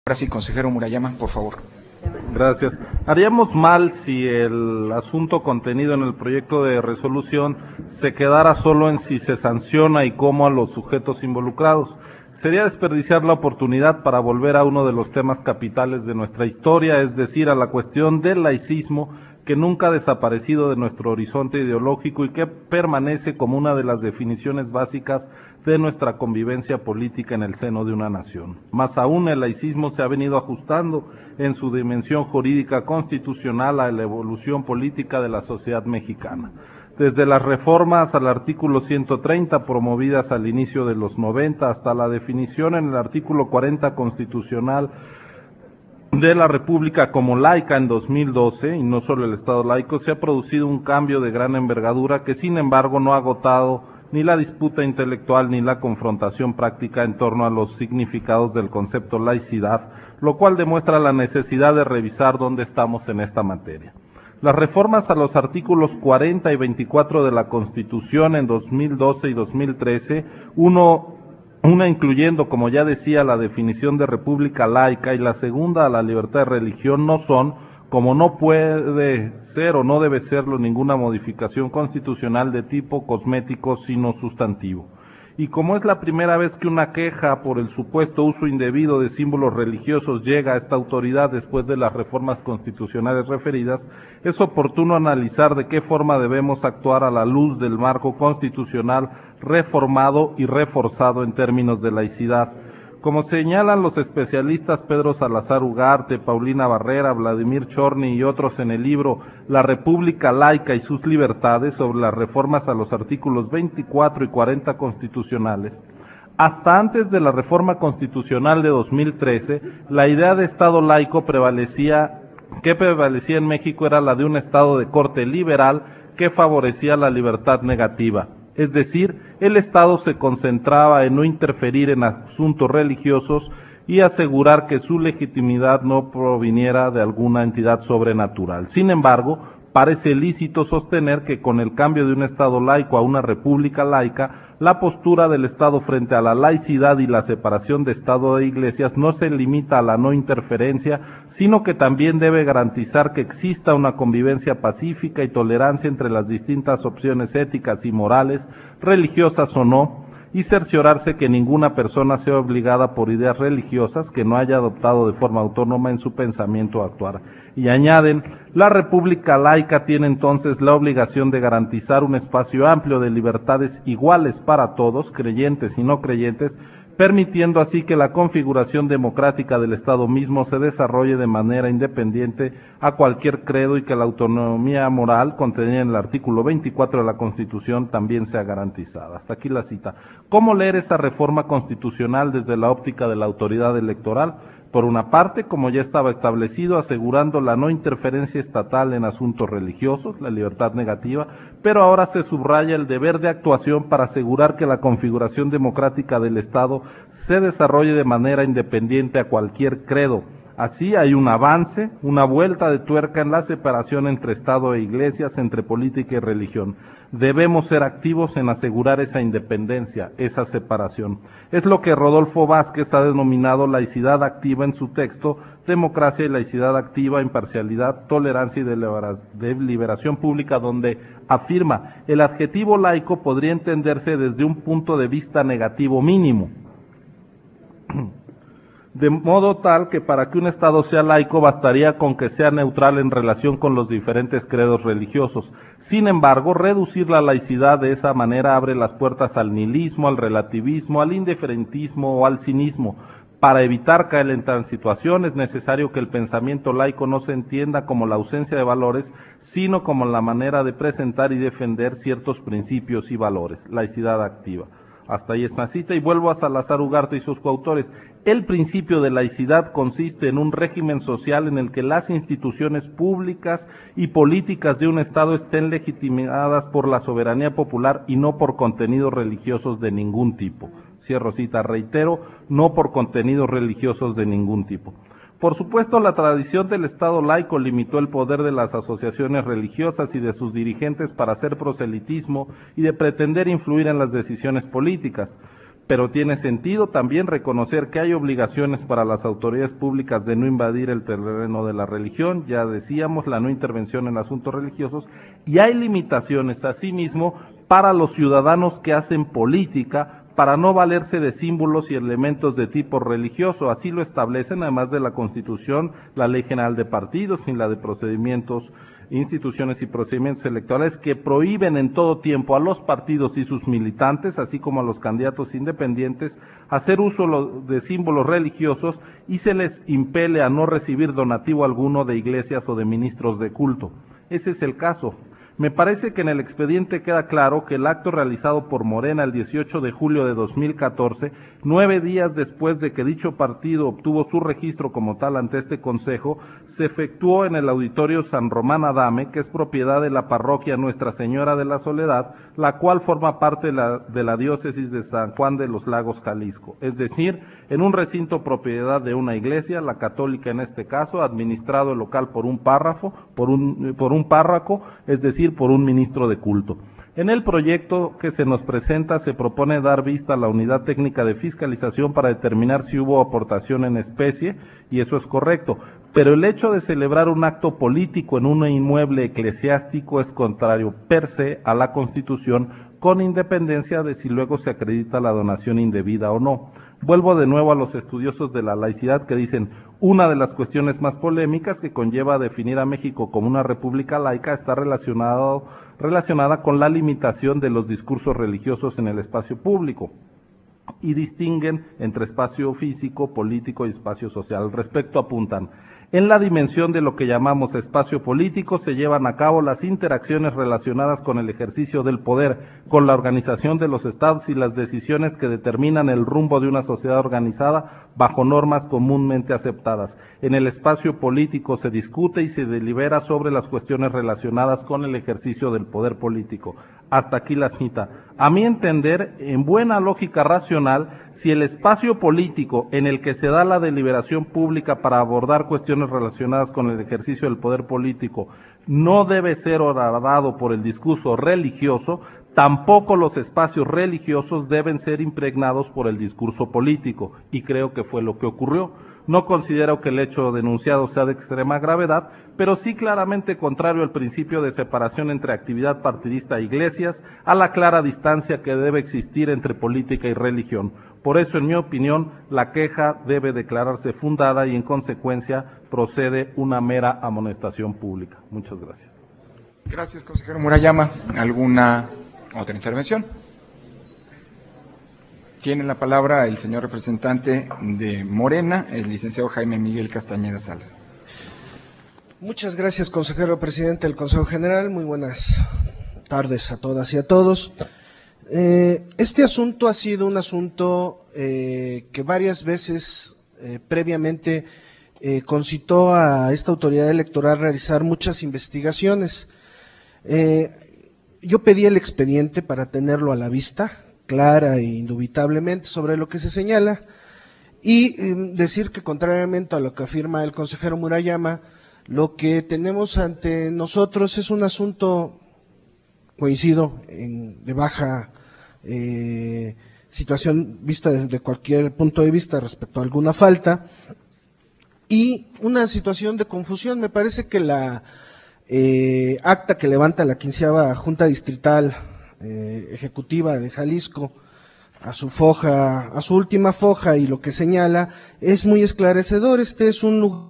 Ahora sí, consejero Murayama, por favor. Gracias. Haríamos mal si el asunto contenido en el proyecto de resolución se quedara solo en si se sanciona y cómo a los sujetos involucrados. Sería desperdiciar la oportunidad para volver a uno de los temas capitales de nuestra historia, es decir, a la cuestión del laicismo, que nunca ha desaparecido de nuestro horizonte ideológico y que permanece como una de las definiciones básicas de nuestra convivencia política en el seno de una nación. Más aún, el laicismo se ha venido ajustando en su dimensión jurídica constitucional a la evolución política de la sociedad mexicana. Desde las reformas al artículo 130 promovidas al inicio de los 90 hasta la definición en el artículo 40 constitucional de la República como laica en 2012, y no solo el Estado laico, se ha producido un cambio de gran envergadura que sin embargo no ha agotado ni la disputa intelectual ni la confrontación práctica en torno a los significados del concepto laicidad, lo cual demuestra la necesidad de revisar dónde estamos en esta materia. Las reformas a los artículos 40 y 24 de la Constitución en 2012 y 2013, una incluyendo, como ya decía, la definición de república laica y la segunda a la libertad de religión, no son, como no puede ser o no debe serlo, ninguna modificación constitucional de tipo cosmético, sino sustantivo. Y como es la primera vez que una queja por el supuesto uso indebido de símbolos religiosos llega a esta autoridad después de las reformas constitucionales referidas, es oportuno analizar de qué forma debemos actuar a la luz del marco constitucional reformado y reforzado en términos de laicidad. Como señalan los especialistas Pedro Salazar Ugarte, Paulina Barrera, Vladimir Chorny y otros en el libro La República Laica y sus libertades sobre las reformas a los artículos 24 y 40 constitucionales, hasta antes de la reforma constitucional de 2013, la idea de Estado laico prevalecía en México era la de un Estado de corte liberal que favorecía la libertad negativa. Es decir, el Estado se concentraba en no interferir en asuntos religiosos y asegurar que su legitimidad no proviniera de alguna entidad sobrenatural. Sin embargo, parece lícito sostener que con el cambio de un Estado laico a una república laica, la postura del Estado frente a la laicidad y la separación de Estado e Iglesias no se limita a la no interferencia, sino que también debe garantizar que exista una convivencia pacífica y tolerancia entre las distintas opciones éticas y morales, religiosas o no, y cerciorarse que ninguna persona sea obligada por ideas religiosas que no haya adoptado de forma autónoma en su pensamiento o actuar. Y añaden, la República laica tiene entonces la obligación de garantizar un espacio amplio de libertades iguales para todos, creyentes y no creyentes, permitiendo así que la configuración democrática del Estado mismo se desarrolle de manera independiente a cualquier credo y que la autonomía moral contenida en el artículo 24 de la Constitución también sea garantizada. Hasta aquí la cita. ¿Cómo leer esa reforma constitucional desde la óptica de la autoridad electoral? Por una parte, como ya estaba establecido, asegurando la no interferencia estatal en asuntos religiosos, la libertad negativa, pero ahora se subraya el deber de actuación para asegurar que la configuración democrática del Estado se desarrolle de manera independiente a cualquier credo. Así hay un avance, una vuelta de tuerca en la separación entre Estado e Iglesias, entre política y religión. Debemos ser activos en asegurar esa independencia, esa separación. Es lo que Rodolfo Vázquez ha denominado laicidad activa en su texto, Democracia y laicidad activa, imparcialidad, tolerancia y deliberación pública, donde afirma, el adjetivo laico podría entenderse desde un punto de vista negativo mínimo. De modo tal que para que un Estado sea laico bastaría con que sea neutral en relación con los diferentes credos religiosos. Sin embargo, reducir la laicidad de esa manera abre las puertas al nihilismo, al relativismo, al indiferentismo o al cinismo. Para evitar caer en tal situación es necesario que el pensamiento laico no se entienda como la ausencia de valores, sino como la manera de presentar y defender ciertos principios y valores. Laicidad activa. Hasta ahí esta cita y vuelvo a Salazar Ugarte y sus coautores. El principio de laicidad consiste en un régimen social en el que las instituciones públicas y políticas de un Estado estén legitimadas por la soberanía popular y no por contenidos religiosos de ningún tipo. Cierro cita, reitero, no por contenidos religiosos de ningún tipo. Por supuesto, la tradición del Estado laico limitó el poder de las asociaciones religiosas y de sus dirigentes para hacer proselitismo y de pretender influir en las decisiones políticas. pero tiene sentido también reconocer que hay obligaciones para las autoridades públicas de no invadir el terreno de la religión, ya decíamos, la no intervención en asuntos religiosos, y hay limitaciones asimismo para los ciudadanos que hacen política para no valerse de símbolos y elementos de tipo religioso. Así lo establecen, además de la Constitución, la Ley General de Partidos y la de Procedimientos, Instituciones y Procedimientos Electorales, que prohíben en todo tiempo a los partidos y sus militantes, así como a los candidatos independientes, hacer uso de símbolos religiosos y se les impele a no recibir donativo alguno de iglesias o de ministros de culto. Ese es el caso. Me parece que en el expediente queda claro que el acto realizado por Morena el 18 de julio de 2014, 9 días después de que dicho partido obtuvo su registro como tal ante este Consejo, se efectuó en el Auditorio San Román Adame, que es propiedad de la parroquia Nuestra Señora de la Soledad, la cual forma parte de la diócesis de San Juan de los Lagos, Jalisco. Es decir, en un recinto propiedad de una iglesia, la católica en este caso, administrado el local por un párroco, es decir, por un ministro de culto. En el proyecto que se nos presenta se propone dar vista a la Unidad Técnica de Fiscalización para determinar si hubo aportación en especie, y eso es correcto, pero el hecho de celebrar un acto político en un inmueble eclesiástico es contrario per se a la Constitución, con independencia de si luego se acredita la donación indebida o no. Vuelvo de nuevo a los estudiosos de la laicidad que dicen, una de las cuestiones más polémicas que conlleva a definir a México como una república laica está relacionada con la limitación de los discursos religiosos en el espacio público, y distinguen entre espacio físico, político y espacio social. Al respecto apuntan, en la dimensión de lo que llamamos espacio político se llevan a cabo las interacciones relacionadas con el ejercicio del poder, con la organización de los estados y las decisiones que determinan el rumbo de una sociedad organizada bajo normas comúnmente aceptadas. En el espacio político se discute y se delibera sobre las cuestiones relacionadas con el ejercicio del poder político. Hasta aquí la cita. A mi entender, en buena lógica racional, si el espacio político en el que se da la deliberación pública para abordar cuestiones relacionadas con el ejercicio del poder político no debe ser horadado por el discurso religioso, tampoco los espacios religiosos deben ser impregnados por el discurso político, y creo que fue lo que ocurrió. No considero que el hecho denunciado sea de extrema gravedad, pero sí claramente contrario al principio de separación entre actividad partidista e iglesias, a la clara distancia que debe existir entre política y religión. Por eso, en mi opinión, la queja debe declararse fundada y, en consecuencia, procede una mera amonestación pública. Muchas gracias. Gracias, consejero Murayama. ¿Alguna otra intervención? Tiene la palabra el señor representante de Morena, el licenciado Jaime Miguel Castañeda Salas. Muchas gracias, consejero presidente del Consejo General. Muy buenas tardes a todas y a todos. Este asunto ha sido un asunto que varias veces previamente concitó a esta autoridad electoral realizar muchas investigaciones. Yo pedí el expediente para tenerlo a la vista, clara e indubitablemente, sobre lo que se señala, y decir que, contrariamente a lo que afirma el consejero Murayama, lo que tenemos ante nosotros es un asunto, coincido, de baja situación vista desde cualquier punto de vista respecto a alguna falta, y una situación de confusión. Me parece que la acta que levanta la 15ª Junta Distrital Ejecutiva de Jalisco a su última foja, y lo que señala es muy esclarecedor. Este es un lugar